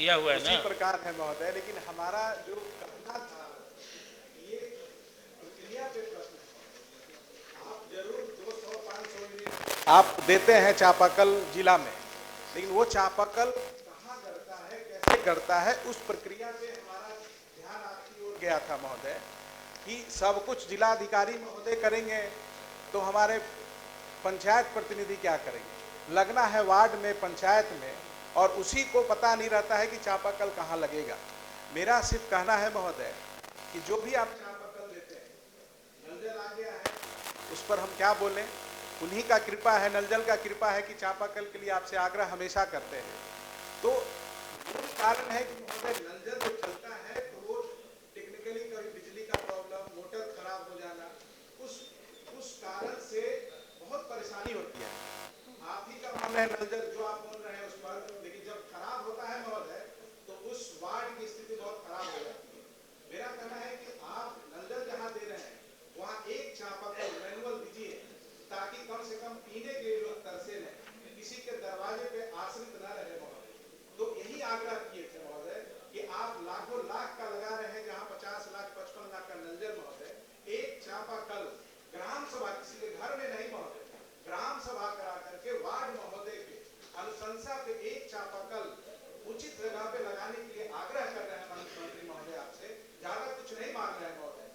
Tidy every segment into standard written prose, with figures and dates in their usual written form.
दिया हुआ है ना। उसी प्रकार है महोदय, लेकिन हमारा जो कहना था ये प्रक्रिया पे प्रश्न है। आप जरूर 200-500 यूनिट आप देते हैं चापाकल जिला में, लेकिन वो चापाकल कहाँ गढ़ता है, कैसे गढ़ता है, उस प्रक्रिया पे हमारा ध्यान आपकी ओर गया था महोदय, कि सब कुछ जिलाधिकारी महोदय करेंगे तो हमारे पंचायत प्रतिनिधि क्या करेंगे। लगना है वार्ड में, पंचायत में, और उसी को पता नहीं रहता है कि चापाकल कहाँ लगेगा। मेरा सिर्फ कहना है महोदय कि जो भी आप चापाकल देते हैं, नल जल आ गया है, उस पर हम क्या बोलें, उन्हीं का कृपा है, नल जल का कृपा है कि चापाकल के लिए आपसे आग्रह हमेशा करते हैं। तो मूल कारण है कि महोदय नल जल जो चलता है तो वो टेक्निकली कभी बिजली का प्रॉब्लम, मोटर खराब हो जाना, उस कारण से बहुत परेशानी होती है। आप ही का मामला है नल जल जो आप बोल रहे हैं उस पर, लेकिन जब खराब होता है महोदय तो उस वार्ड की स्थिति बहुत खराब हो जाती है। मेरा कहना है कि आप नल जल जहाँ दे रहे हैं वहाँ एक चापाकल मैनुअल दीजिए, ताकि कम से कम पीने के लिए लोग तरसे नहीं, किसी के दरवाजे पे आश्रित न रहे महोदय। तो यही आग्रह किए थे महोदय कि आप लाखों लाख का लगा रहे हैं, जहाँ 50 लाख 55 लाख का नल जल महोदय, एक चापाकल ग्राम सभा, किसी के घर में नहीं महोदय, ग्राम सभा करा करके वार्ड महोदय के अनुशंसा पे एक चापाकल उचित जगह पे लगाने के लिए आग्रह कर रहे हैं मंत्री महोदय आपसे। ज्यादा कुछ नहीं मांग रहे हैं महोदय,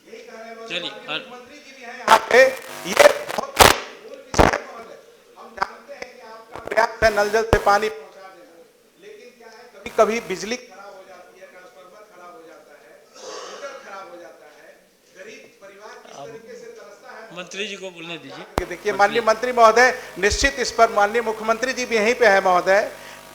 यही कह रहे हैं महोदय। मुख्यमंत्री जी भी हैं यहाँ पे, ये बहुत मूल विषय है महोदय। हम जानते हैं कि आपका प्रयास है नल जल से पानी पहुंचा देना, लेकिन क्या है, कभी कभी बिजली खराब हो जाती है, ट्रांसफार्मर खराब हो जाता है, मोटर खराब हो जाता है, गरीब परिवार किस तरीके से तरसता है। मंत्री जी को बोलने दीजिए। देखिए माननीय मंत्री महोदय, निश्चित इस पर माननीय मुख्यमंत्री जी भी यहीं पे है महोदय,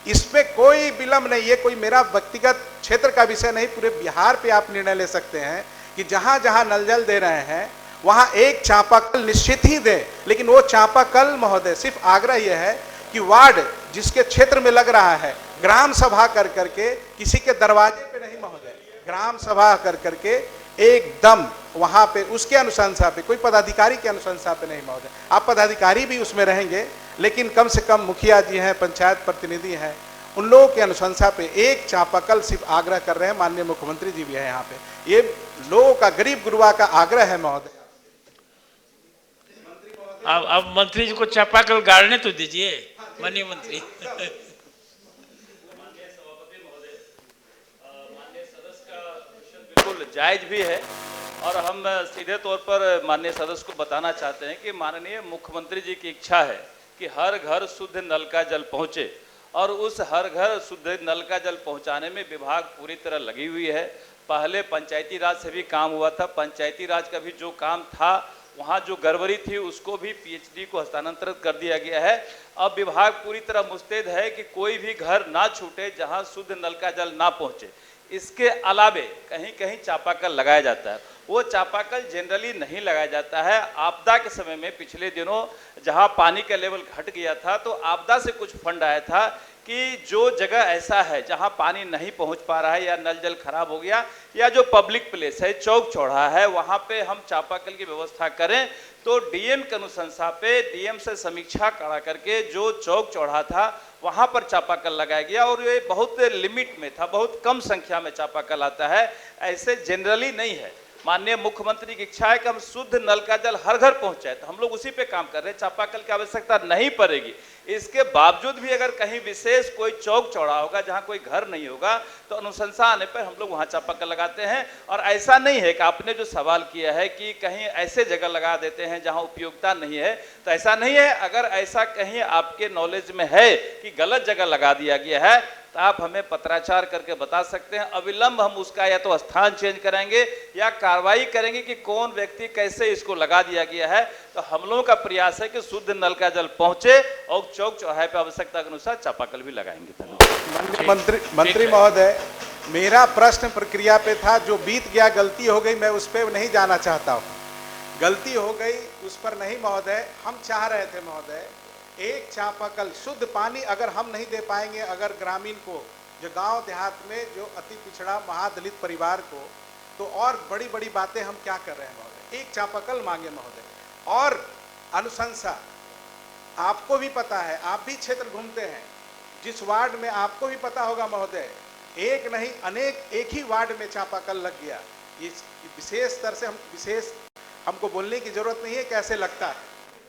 इसमें कोई विलंब नहीं, ये कोई मेरा व्यक्तिगत क्षेत्र का विषय नहीं, पूरे बिहार पे आप निर्णय ले सकते हैं कि जहां जहां नल जल दे रहे हैं वहां एक चापाकल निश्चित ही दें। लेकिन वो चापाकल महोदय सिर्फ आग्रह यह है कि वार्ड जिसके क्षेत्र में लग रहा है, ग्राम सभा कर करके, किसी के दरवाजे पे नहीं महोदय, ग्राम सभा कर करके एकदम वहां पे उसके अनुशंसा पे, कोई पदाधिकारी के अनुशंसा पे नहीं महोदय। आप पदाधिकारी भी उसमें रहेंगे, लेकिन कम से कम मुखिया जी हैं, पंचायत प्रतिनिधि हैं, उन लोगों के अनुशंसा पे एक चापाकल सिर्फ आग्रह कर रहे हैं। माननीय मुख्यमंत्री जी भी है यहाँ पे, ये लोगों का, गरीब गुरुआ का आग्रह है महोदय। अब मंत्री जी को चापाकल गाड़ने तो दीजिए माननीय मंत्री। बिल्कुल जायज भी है, और हम सीधे तौर पर माननीय सदस्य को बताना चाहते हैं कि माननीय मुख्यमंत्री जी की इच्छा है कि हर घर शुद्ध नल का जल पहुंचे, और उस हर घर शुद्ध नल का जल पहुंचाने में विभाग पूरी तरह लगी हुई है। पहले पंचायती राज से भी काम हुआ था, पंचायती राज का भी जो काम था, वहाँ जो गड़बड़ी थी उसको भी पीएचडी को हस्तांतरित कर दिया गया है। अब विभाग पूरी तरह मुस्तैद है कि कोई भी घर ना छूटे जहाँ शुद्ध नल का जल ना पहुँचे। इसके अलावे कहीं कहीं चापाकल लगाया जाता है, वो चापाकल जनरली नहीं लगाया जाता है। आपदा के समय में पिछले दिनों जहां पानी का लेवल घट गया था, तो आपदा से कुछ फंड आया था कि जो जगह ऐसा है जहां पानी नहीं पहुंच पा रहा है, या नल जल खराब हो गया, या जो पब्लिक प्लेस है, चौक चौराहा है, वहां पे हम चापाकल की व्यवस्था करें। तो डीएम के अनुशंसा पे, डीएम से समीक्षा करा करके जो चौक चौराहा था वहां पर चापाकल लगाया गया, और ये बहुत लिमिट में था, बहुत कम संख्या में चापाकल आता है, ऐसे जनरली नहीं है। माननीय मुख्यमंत्री की इच्छा है कि हम शुद्ध नल का जल हर घर पहुंचाए, तो हम लोग उसी पे काम कर रहे हैं। चापाकल की आवश्यकता नहीं पड़ेगी। इसके बावजूद भी अगर कहीं विशेष कोई चौक चौड़ा होगा जहां कोई घर नहीं होगा, तो अनुशंसा आने पर हम लोग वहां चापाकल लगाते हैं। और ऐसा नहीं है कि आपने जो सवाल किया है कि कहीं ऐसे जगह लगा देते हैं जहां उपयोगिता नहीं है, तो ऐसा नहीं है। अगर ऐसा कहीं आपके नॉलेज में है कि गलत जगह लगा दिया गया है, तो आप हमें पत्राचार करके बता सकते हैं। अविलंब हम उसका या तो स्थान चेंज करेंगे या कार्रवाई करेंगे कि कौन व्यक्ति कैसे इसको लगा दिया गया है। तो हम लोगों का प्रयास है कि शुद्ध नल का जल पहुंचे, और चौक चौराहे पे आवश्यकता के अनुसार चापाकल भी लगाएंगे। मंत्री महोदय, मेरा प्रश्न प्रक्रिया पे था, जो बीत गया, गलती हो गई, मैं उस पर नहीं जाना चाहता हूँ। गलती हो गई उस पर नहीं महोदय। हम चाह रहे थे महोदय, एक चापाकल शुद्ध पानी अगर हम नहीं दे पाएंगे, अगर ग्रामीण को, जो गांव देहात में जो अति पिछड़ा महादलित परिवार को, तो और बड़ी बड़ी बातें हम क्या कर रहे हैं महोदय। एक चापाकल मांगे महोदय। और अनुशंसा आपको भी पता है, आप भी क्षेत्र घूमते हैं, जिस वार्ड में आपको भी पता होगा महोदय, एक नहीं अनेक, एक ही वार्ड में चापाकल लग गया। इस विशेष स्तर से हमको बोलने की जरूरत नहीं है कैसे लगता है।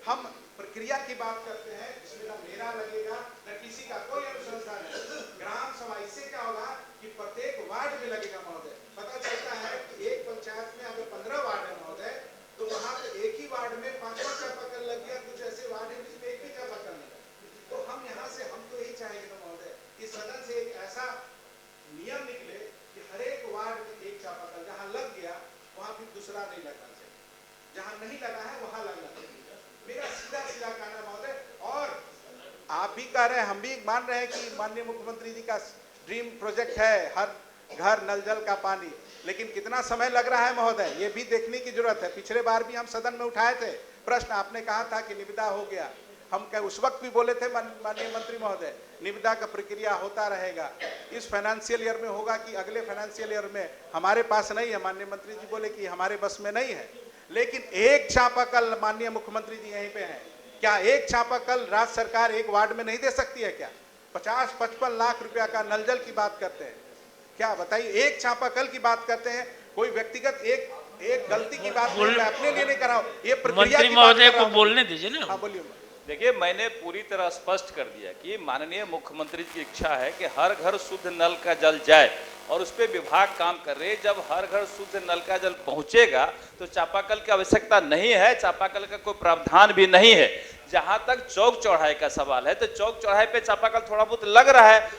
हम प्रक्रिया की बात करते हैं जिसमें ना मेरा लगेगा न किसी का कोई अनुशंसा नहीं। ग्राम सभा इससे क्या होगा कि प्रत्येक वार्ड में लगेगा महोदय। पता चलता है कि एक पंचायत में अगर 15 वार्ड है महोदय, तो वहां पे एक ही वार्ड में 5-5 चापाकल लग गया। कुछ ऐसे वार्ड है जिसमें एक भी चापाकल नहीं लगा। तो हम यहाँ से हम तो यही चाहेंगे ना महोदय, इस सदन से एक ऐसा नियम निकले कि हर एक वार्ड में एक चापाकल, जहाँ लग गया वहां फिर दूसरा नहीं लगना चाहिए, जहाँ नहीं लगा है वहां लगना चाहिए। मेरा सीधा सीधा कहना महोदय। और आप भी कह रहे हैं, हम भी मान रहे हैं कि माननीय मुख्यमंत्री जी का ड्रीम प्रोजेक्ट है हर घर नल जल का पानी, लेकिन कितना समय लग रहा है महोदय, ये भी देखने की जरूरत है। पिछले बार भी हम सदन में उठाए थे प्रश्न, आपने कहा था कि निविदा हो गया। हम क्या उस वक्त भी बोले थे माननीय मंत्री महोदय, निविदा का प्रक्रिया होता रहेगा, इस फाइनेंशियल ईयर में होगा कि अगले फाइनेंशियल ईयर में, हमारे पास नहीं है। माननीय मंत्री जी बोले कि हमारे बस में नहीं है। लेकिन एक चापाकल माननीय मुख्यमंत्री जी यहीं पे हैं, क्या एक चापाकल राज्य सरकार एक वार्ड में नहीं दे सकती है क्या? 50-55 लाख रुपया का नल जल की बात करते हैं, क्या बताइए, एक चापाकल की बात करते हैं। कोई व्यक्तिगत एक गलती की बात नहीं, मैं अपने लिए नहीं कर रहा हूं, ये प्रक्रिया मंत्री की बात महोदय कर रहा को हूं। बोलने दीजिए ना। हाँ बोलिए। देखिए, मैंने पूरी तरह स्पष्ट कर दिया कि माननीय मुख्यमंत्री की इच्छा है कि हर घर शुद्ध नल का जल जाए, और उस पर विभाग काम कर रहे हैं। जब हर घर शुद्ध नल का जल पहुंचेगा तो चापाकल की आवश्यकता नहीं है, चापाकल का कोई प्रावधान भी नहीं है। जहां तक चौक चौराहे का सवाल है, तो चौक चौराहे पे चापाकल थोड़ा बहुत लग रहा है।